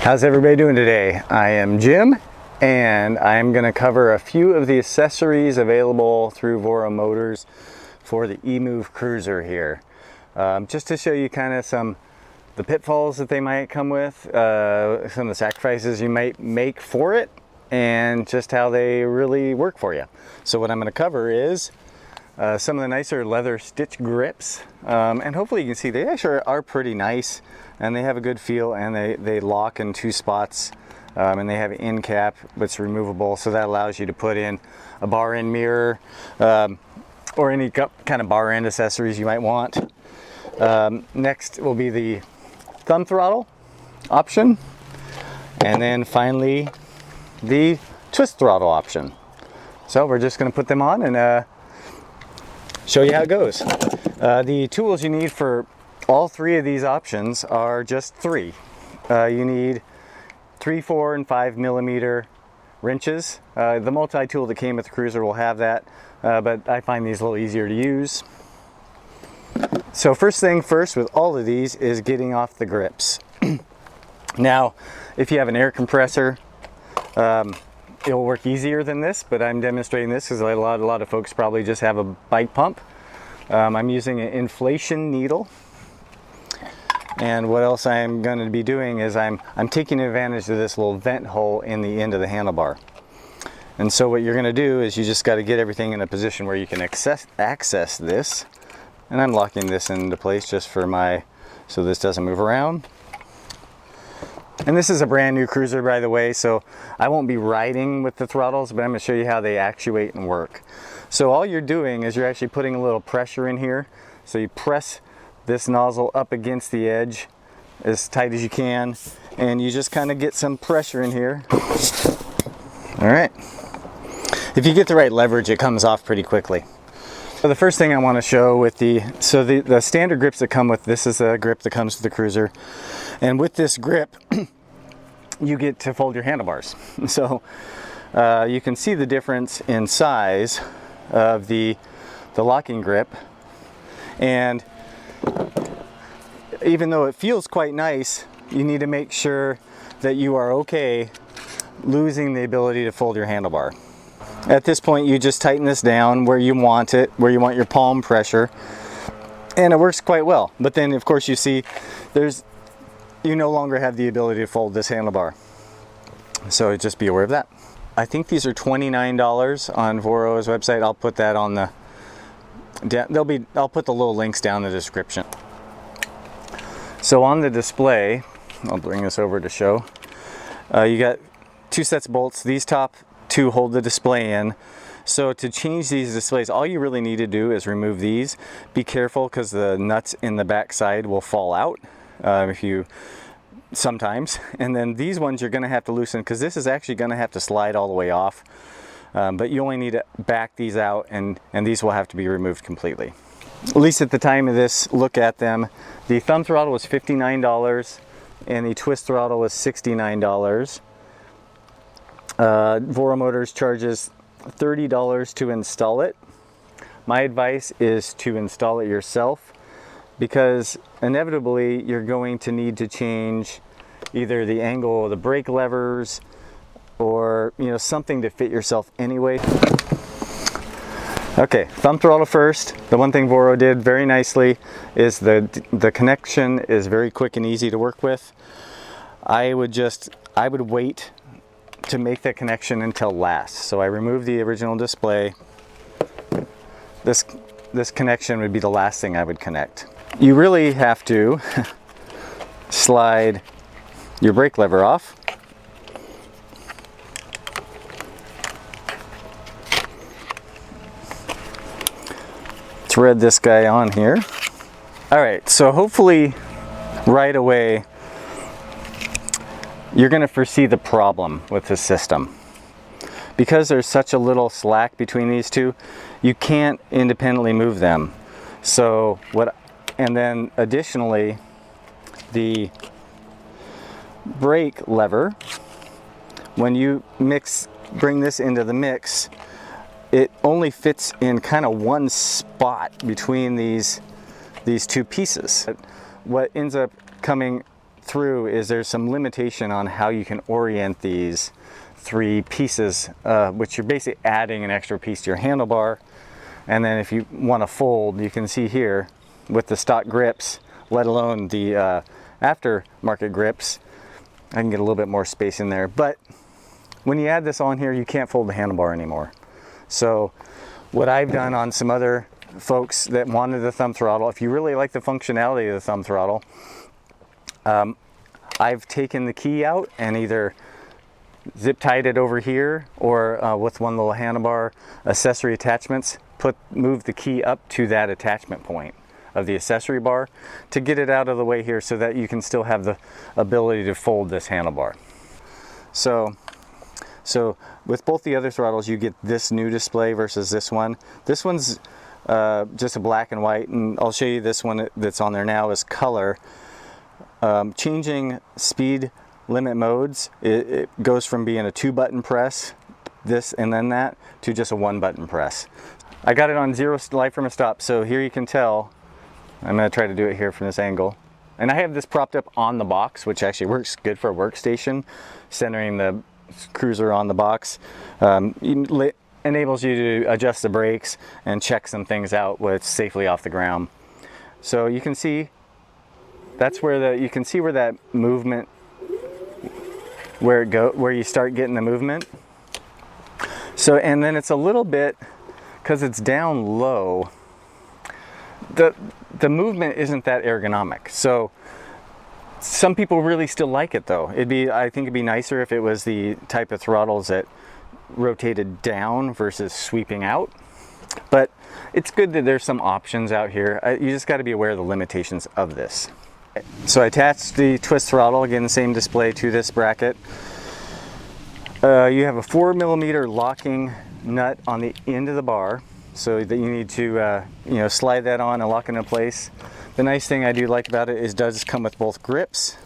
How's everybody doing today? I am Jim, and I'm going to cover a few of the accessories available through VoroMotors for the eMove Cruiser here. Just to show you kind of the pitfalls that they might come with, some of the sacrifices you might make for it, and just how they really work for you. So what I'm going to cover is some of the nicer leather stitch grips, and hopefully you can see they actually are pretty nice, and they have a good feel, and they lock in two spots, and they have an end cap that's removable, so that allows you to put in a bar end mirror or any kind of bar end accessories you might want. Next will be the thumb throttle option, and then finally the twist throttle option. So we're just going to put them on and show you how it goes. The tools you need for all three of these options are just three. You need 3, 4, and 5 millimeter wrenches. The multi-tool that came with the Cruiser will have that, but I find these a little easier to use. So first thing first with all of these is getting off the grips. Now, if you have an air compressor, it'll work easier than this, but I'm demonstrating this because a lot of folks probably just have a bike pump. I'm using an inflation needle. And what else I'm going to be doing is I'm taking advantage of this little vent hole in the end of the handlebar. And so what you're going to do is you just got to get everything in a position where you can access this. And I'm locking this into place just so this doesn't move around. And this is a brand new Cruiser, by the way, so I won't be riding with the throttles, but I'm going to show you how they actuate and work. So all you're doing is you're actually putting a little pressure in here. So you press this nozzle up against the edge as tight as you can, and you just kind of get some pressure in here. All right. If you get the right leverage, it comes off pretty quickly. So the first thing I want to show with the standard grips that come with this is a grip that comes with the Cruiser, and with this grip you get to fold your handlebars. So you can see the difference in size of the locking grip, and even though it feels quite nice, you need to make sure that you are okay losing the ability to fold your handlebar. At this point, you just tighten this down where you want it, where you want your palm pressure, and it works quite well. But then, of course, you see you no longer have the ability to fold this handlebar. So just be aware of that. I think these are $29 on Voro's website. I'll put that on I'll put the little links down in the description. So on the display, I'll bring this over to show, you got two sets of bolts. These top two hold the display in. So to change these displays, all you really need to do is remove these. Be careful because the nuts in the back side will fall out sometimes. And then these ones you're going to have to loosen because this is actually going to have to slide all the way off. But you only need to back these out, and these will have to be removed completely. At least at the time of this look at them, the thumb throttle was $59 and the twist throttle was $69. VoroMotors charges $30 to install it. My advice is to install it yourself, because inevitably you're going to need to change either the angle of the brake levers or something to fit yourself anyway. Okay, thumb throttle first. The one thing Voro did very nicely is the connection is very quick and easy to work with. I would wait to make that connection until last. So I removed the original display. This connection would be the last thing I would connect. You really have to slide your brake lever off. Thread this guy on here. All right, so hopefully right away you're going to foresee the problem with the system. Because there's such a little slack between these two, you can't independently move them. And then additionally, the brake lever, when you bring this into the mix, it only fits in kind of one spot between these two pieces. What ends up coming through is there's some limitation on how you can orient these three pieces, which you're basically adding an extra piece to your handlebar. And then if you want to fold, you can see here with the stock grips, let alone the aftermarket grips, I can get a little bit more space in there. But when you add this on here, you can't fold the handlebar anymore. So what I've done on some other folks that wanted the thumb throttle, if you really like the functionality of the thumb throttle, I've taken the key out and either zip tied it over here, or with one little handlebar accessory attachments, move the key up to that attachment point of the accessory bar to get it out of the way here so that you can still have the ability to fold this handlebar. So with both the other throttles, you get this new display versus this one. This one's just a black and white, and I'll show you this one that's on there now is color. Changing speed limit modes, it goes from being a 2-button press, this and then that, to just a 1-button press. I got it on 0 light from a stop, so here you can tell. I'm going to try to do it here from this angle. And I have this propped up on the box, which actually works good for a workstation, centering the cruiser on the box. Enables you to adjust the brakes and check some things out with safely off the ground. So you can see that's where you can see where that movement, where you start getting the movement. So, and then it's a little bit, because it's down low, the movement isn't that ergonomic. So some people really still like it though. I think it'd be nicer if it was the type of throttles that rotated down versus sweeping out. But it's good that there's some options out here. You just got to be aware of the limitations of this. So I attached the twist throttle, again the same display, to this bracket. You have a 4mm locking nut on the end of the bar, so that you need to slide that on and lock it in place. The nice thing I do like about it is it does come with both grips.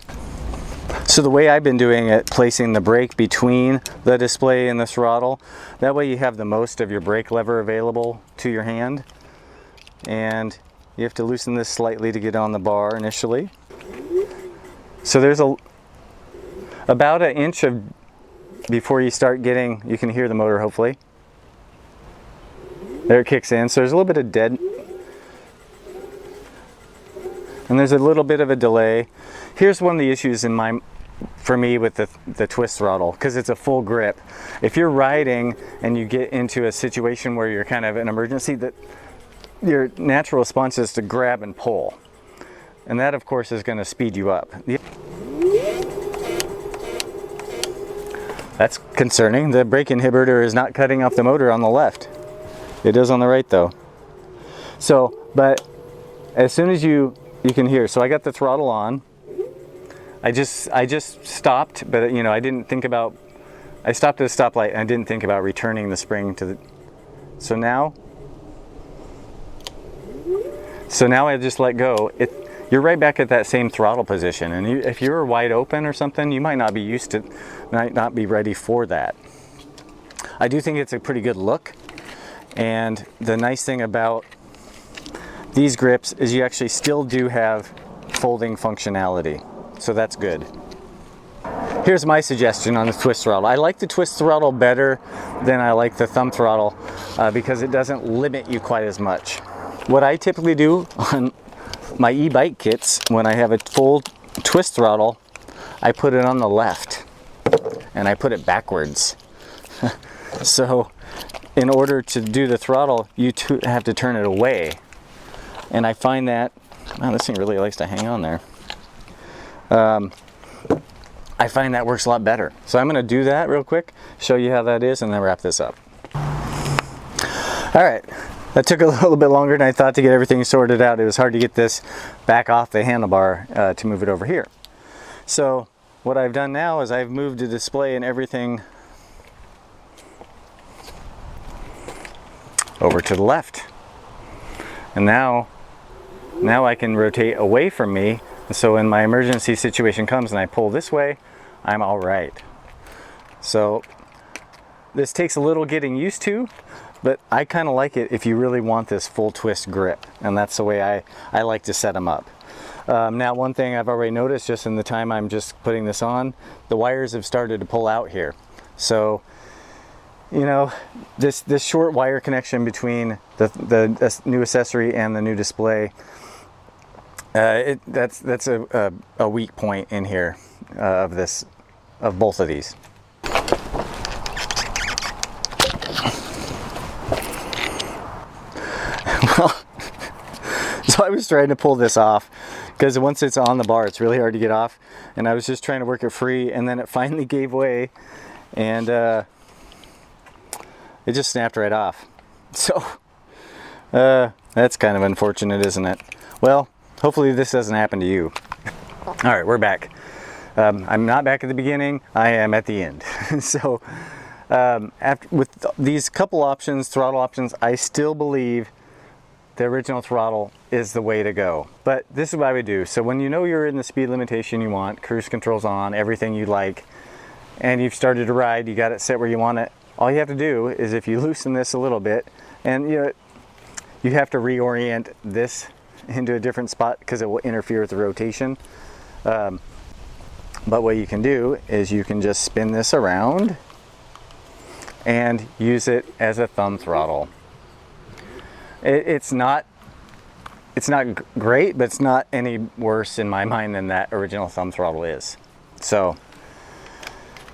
So the way I've been doing it, placing the brake between the display and the throttle, that way you have the most of your brake lever available to your hand. And you have to loosen this slightly to get on the bar initially. So there's about an inch before you start getting, you can hear the motor hopefully. There it kicks in, so there's a little bit of dead, and there's a little bit of a delay. Here's one of the issues for me with the twist throttle, because it's a full grip. If you're riding and you get into a situation where you're kind of an emergency, that your natural response is to grab and pull, and that of course is going to speed you up. That's concerning. The brake inhibitor is not cutting off the motor on the left. It is on the right though. So, but as soon as you can hear, so I got the throttle on. I just stopped, but I didn't think about, I stopped at a stoplight and I didn't think about returning the spring to the, so now I just let go. You're right back at that same throttle position, and if you're wide open or something, you might not be ready for that. I do think it's a pretty good look. And the nice thing about these grips is you actually still do have folding functionality. So that's good. Here's my suggestion on the twist throttle. I like the twist throttle better than I like the thumb throttle because it doesn't limit you quite as much. What I typically do on my e-bike kits, when I have a full twist throttle, I put it on the left and I put it backwards. So in order to do the throttle, you have to turn it away. And I find that, wow, this thing really likes to hang on there. I find that works a lot better. So I'm going to do that real quick, show you how that is, and then wrap this up. All right, that took a little bit longer than I thought to get everything sorted out. It was hard to get this back off the handlebar to move it over here. So what I've done now is I've moved the display and everything over to the left, and now I can rotate away from me, so when my emergency situation comes and I pull this way, I'm all right. So this takes a little getting used to, but I kind of like it if you really want this full twist grip, and that's the way I like to set them up. Now, one thing I've already noticed just in the time I'm just putting this on, the wires have started to pull out here. So, you know, this short wire connection between the new accessory and the new display, that's a weak point in here of both of these. Well, so I was trying to pull this off because once it's on the bar, it's really hard to get off, and I was just trying to work it free, and then it finally gave way, and it just snapped right off. So that's kind of unfortunate, isn't it? Well, hopefully this doesn't happen to you. All right, we're back. I'm not back at the beginning, I am at the end. So with these couple options, throttle options, I still believe the original throttle is the way to go. But this is what I would do. So when you know you're in the speed limitation you want, cruise control's on, everything you like, and you've started to ride, you got it set where you want it, all you have to do is, if you loosen this a little bit, and you have to reorient this into a different spot because it will interfere with the rotation. But what you can do is you can just spin this around and use it as a thumb throttle. It's not great, but it's not any worse in my mind than that original thumb throttle is. So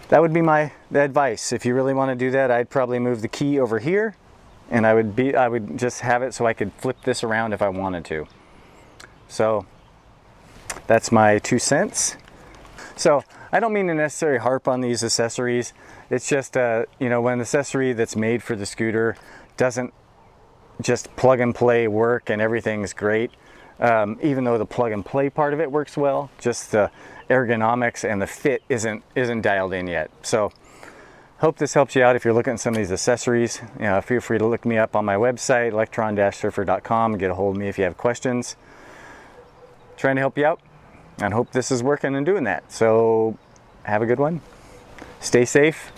that would be the advice. If you really want to do that, I'd probably move the key over here, and I would just have it so I could flip this around if I wanted to. So that's my 2 cents. So I don't mean to necessarily harp on these accessories. It's just when an accessory that's made for the scooter doesn't just plug and play work and everything's great, even though the plug and play part of it works well, just the ergonomics and the fit isn't dialed in yet. So hope this helps you out if you're looking at some of these accessories. Feel free to look me up on my website, electron-surfer.com, and get a hold of me if you have questions. Trying to help you out, and hope this is working and doing that. So have a good one. Stay safe.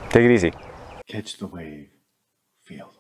Take it easy. Catch the wave. Feel